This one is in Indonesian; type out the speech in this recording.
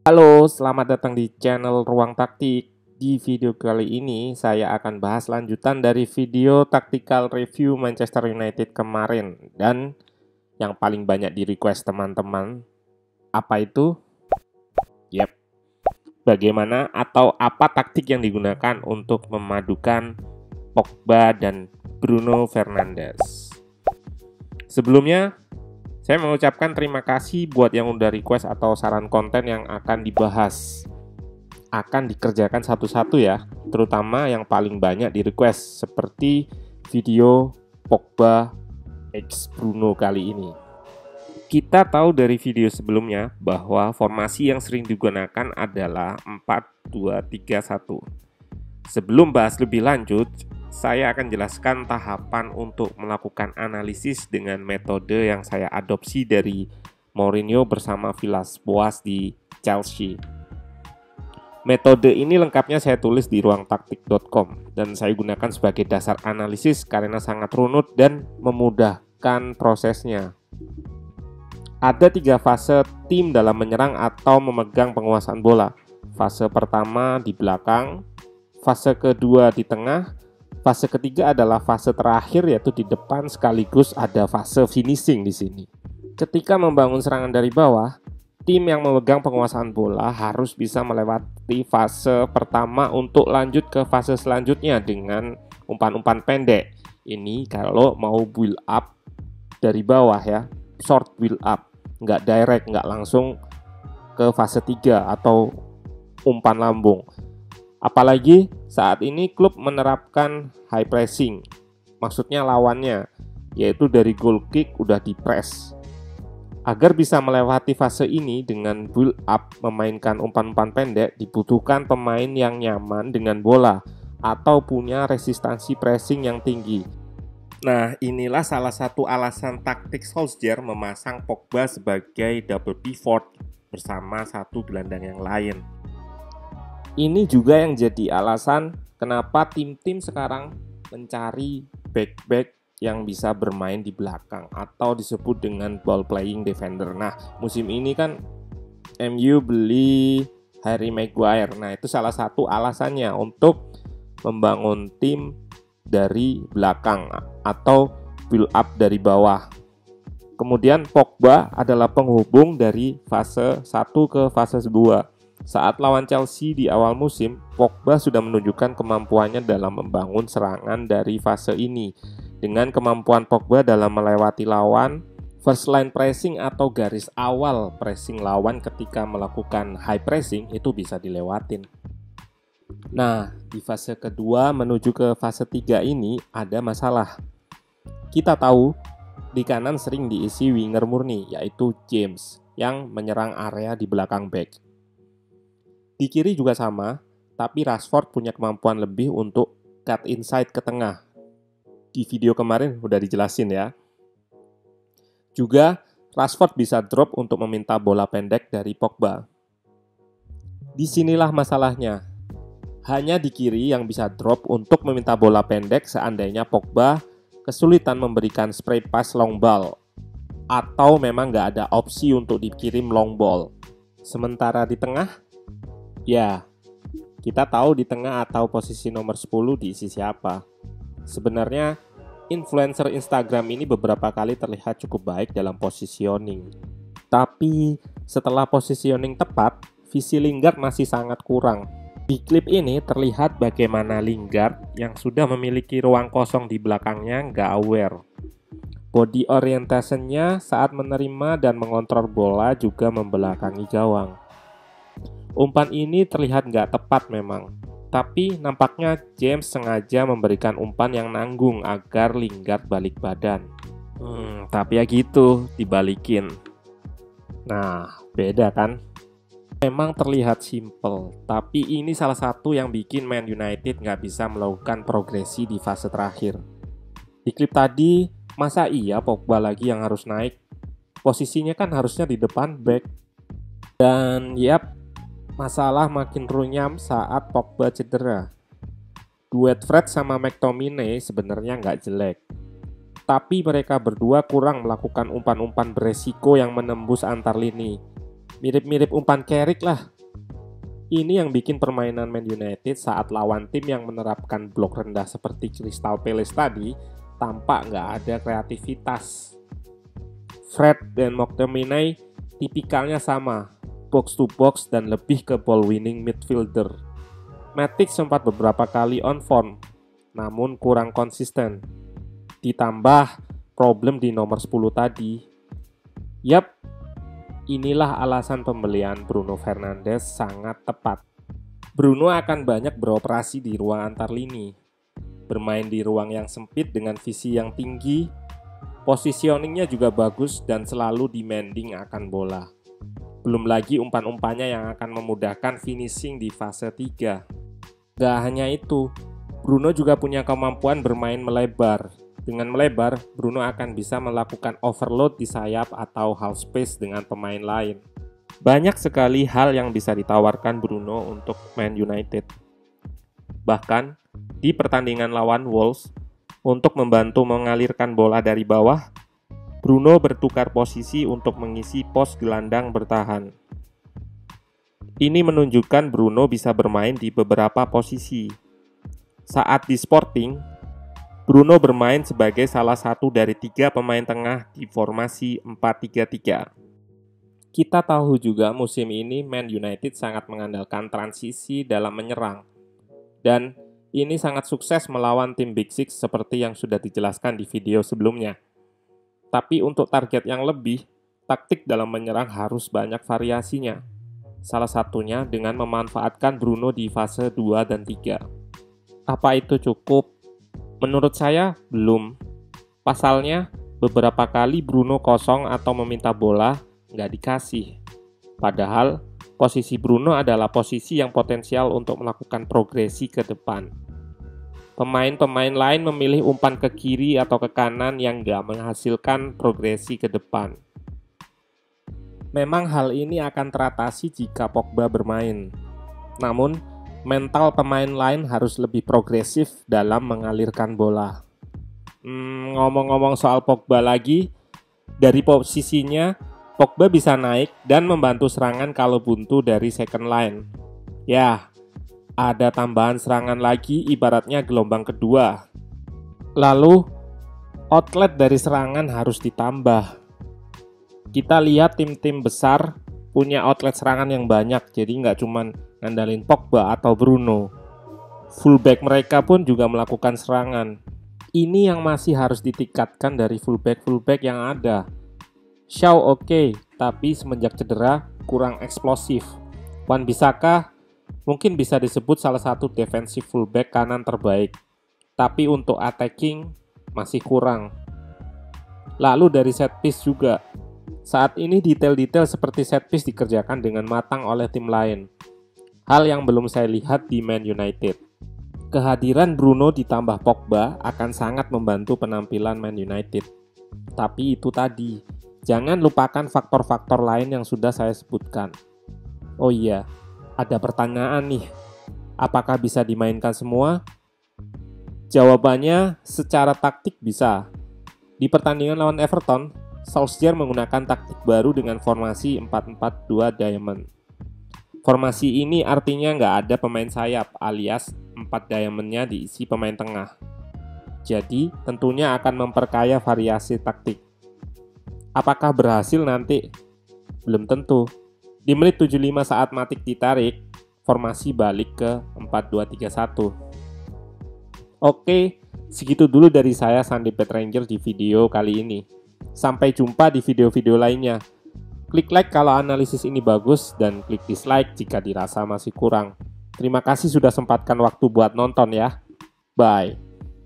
Halo, selamat datang di channel Ruang Taktik. Di video kali ini saya akan bahas lanjutan dari video tactical review Manchester United kemarin. Dan yang paling banyak di request teman-teman, apa itu? Yep, bagaimana atau apa taktik yang digunakan untuk memadukan Pogba dan Bruno Fernandes. Sebelumnya, saya mengucapkan terima kasih buat yang udah request atau saran konten yang akan dibahas. Akan dikerjakan satu-satu ya, terutama yang paling banyak di request seperti video Pogba x Bruno kali ini. Kita tahu dari video sebelumnya bahwa formasi yang sering digunakan adalah 4-2-3-1. Sebelum bahas lebih lanjut, saya akan jelaskan tahapan untuk melakukan analisis dengan metode yang saya adopsi dari Mourinho bersama Villas-Boas di Chelsea. Metode ini lengkapnya saya tulis di ruangtaktik.com dan saya gunakan sebagai dasar analisis karena sangat runut dan memudahkan prosesnya. Ada 3 fase tim dalam menyerang atau memegang penguasaan bola. Fase pertama di belakang, fase kedua di tengah, fase ketiga adalah fase terakhir yaitu di depan sekaligus ada fase finishing di sini. Ketika membangun serangan dari bawah, tim yang memegang penguasaan bola harus bisa melewati fase pertama untuk lanjut ke fase selanjutnya dengan umpan-umpan pendek. Ini kalau mau build up dari bawah ya, short build up, nggak direct, nggak langsung ke fase 3 atau umpan lambung. Apalagi saat ini klub menerapkan high pressing, maksudnya lawannya, yaitu dari goal kick udah di press. Agar bisa melewati fase ini dengan build up memainkan umpan-umpan pendek, dibutuhkan pemain yang nyaman dengan bola atau punya resistansi pressing yang tinggi. Nah, inilah salah satu alasan taktik Solskjaer memasang Pogba sebagai double pivot bersama satu gelandang yang lain. Ini juga yang jadi alasan kenapa tim-tim sekarang mencari back-back yang bisa bermain di belakang atau disebut dengan ball playing defender. Nah, musim ini kan MU beli Harry Maguire. Nah, itu salah satu alasannya untuk membangun tim dari belakang atau build up dari bawah. Kemudian Pogba adalah penghubung dari fase 1 ke fase 2. Saat lawan Chelsea di awal musim, Pogba sudah menunjukkan kemampuannya dalam membangun serangan dari fase ini. Dengan kemampuan Pogba dalam melewati lawan, first line pressing atau garis awal pressing lawan ketika melakukan high pressing itu bisa dilewatin. Nah, di fase kedua menuju ke fase 3 ini ada masalah. Kita tahu, di kanan sering diisi winger murni, yaitu James, yang menyerang area di belakang back. Di kiri juga sama, tapi Rashford punya kemampuan lebih untuk cut inside ke tengah. Di video kemarin udah dijelasin ya. Juga Rashford bisa drop untuk meminta bola pendek dari Pogba. Disinilah masalahnya. Hanya di kiri yang bisa drop untuk meminta bola pendek seandainya Pogba kesulitan memberikan spray pass long ball atau memang nggak ada opsi untuk dikirim long ball. Sementara di tengah, ya, kita tahu di tengah atau posisi nomor 10 diisi siapa. Sebenarnya, influencer Instagram ini beberapa kali terlihat cukup baik dalam positioning. Tapi, setelah positioning tepat, visi Lingard masih sangat kurang. Di klip ini terlihat bagaimana Lingard yang sudah memiliki ruang kosong di belakangnya nggak aware. Body orientation-nya saat menerima dan mengontrol bola juga membelakangi gawang. Umpan ini terlihat nggak tepat memang, tapi nampaknya James sengaja memberikan umpan yang nanggung agar Lingard balik badan. Tapi ya gitu, dibalikin. Nah, beda kan? Memang terlihat simple, tapi ini salah satu yang bikin Man United nggak bisa melakukan progresi di fase terakhir. Di klip tadi, masa iya Pogba lagi yang harus naik? Posisinya kan harusnya di depan back. Dan yap, masalah makin runyam saat Pogba cedera. Duet Fred sama McTominay sebenarnya nggak jelek, tapi mereka berdua kurang melakukan umpan-umpan beresiko yang menembus antar lini. Mirip-mirip umpan Carrick lah. Ini yang bikin permainan Man United saat lawan tim yang menerapkan blok rendah seperti Crystal Palace tadi tampak nggak ada kreativitas. Fred dan McTominay tipikalnya sama, box to box dan lebih ke ball winning midfielder. Matic sempat beberapa kali on form, namun kurang konsisten. Ditambah problem di nomor 10 tadi. Yap, inilah alasan pembelian Bruno Fernandes sangat tepat. Bruno akan banyak beroperasi di ruang antar lini, bermain di ruang yang sempit dengan visi yang tinggi, positioningnya juga bagus dan selalu demanding akan bola. Belum lagi umpan-umpannya yang akan memudahkan finishing di fase 3. Gak hanya itu, Bruno juga punya kemampuan bermain melebar. Dengan melebar, Bruno akan bisa melakukan overload di sayap atau half space dengan pemain lain. Banyak sekali hal yang bisa ditawarkan Bruno untuk Man United. Bahkan, di pertandingan lawan Wolves, untuk membantu mengalirkan bola dari bawah, Bruno bertukar posisi untuk mengisi pos gelandang bertahan. Ini menunjukkan Bruno bisa bermain di beberapa posisi. Saat di Sporting, Bruno bermain sebagai salah satu dari 3 pemain tengah di formasi 4-3-3. Kita tahu juga musim ini Man United sangat mengandalkan transisi dalam menyerang. Dan ini sangat sukses melawan tim Big Six seperti yang sudah dijelaskan di video sebelumnya. Tapi untuk target yang lebih, taktik dalam menyerang harus banyak variasinya. Salah satunya dengan memanfaatkan Bruno di fase 2 dan 3. Apa itu cukup? Menurut saya, belum. Pasalnya, beberapa kali Bruno kosong atau meminta bola, nggak dikasih. Padahal, posisi Bruno adalah posisi yang potensial untuk melakukan progresi ke depan. Pemain-pemain lain memilih umpan ke kiri atau ke kanan yang nggak menghasilkan progresi ke depan. Memang hal ini akan teratasi jika Pogba bermain. Namun, mental pemain lain harus lebih progresif dalam mengalirkan bola. Ngomong-ngomong soal Pogba lagi, dari posisinya, Pogba bisa naik dan membantu serangan kalau buntu dari second line. Ya, ada tambahan serangan lagi ibaratnya gelombang kedua. Lalu, outlet dari serangan harus ditambah. Kita lihat tim-tim besar punya outlet serangan yang banyak, jadi nggak cuman ngandalin Pogba atau Bruno. Fullback mereka pun juga melakukan serangan. Ini yang masih harus ditingkatkan dari fullback yang ada. Shaw oke, tapi semenjak cedera kurang eksplosif. Wan-Bissaka mungkin bisa disebut salah satu defensive fullback kanan terbaik, tapi untuk attacking masih kurang. Lalu dari set piece juga. Saat ini detail-detail seperti set piece dikerjakan dengan matang oleh tim lain. Hal yang belum saya lihat di Man United. Kehadiran Bruno ditambah Pogba akan sangat membantu penampilan Man United. Tapi itu tadi, jangan lupakan faktor-faktor lain yang sudah saya sebutkan. Oh iya, ada pertanyaan nih. Apakah bisa dimainkan semua? Jawabannya secara taktik bisa. Di pertandingan lawan Everton, Solskjaer menggunakan taktik baru dengan formasi 4-4-2 diamond. Formasi ini artinya nggak ada pemain sayap alias 4 diamondnya diisi pemain tengah. Jadi tentunya akan memperkaya variasi taktik. Apakah berhasil nanti? Belum tentu. Di menit 75 saat Matic ditarik, formasi balik ke 4-2-3-1. Oke, segitu dulu dari saya Sandy Pet Ranger di video kali ini. Sampai jumpa di video-video lainnya. Klik like kalau analisis ini bagus dan klik dislike jika dirasa masih kurang. Terima kasih sudah sempatkan waktu buat nonton ya. Bye.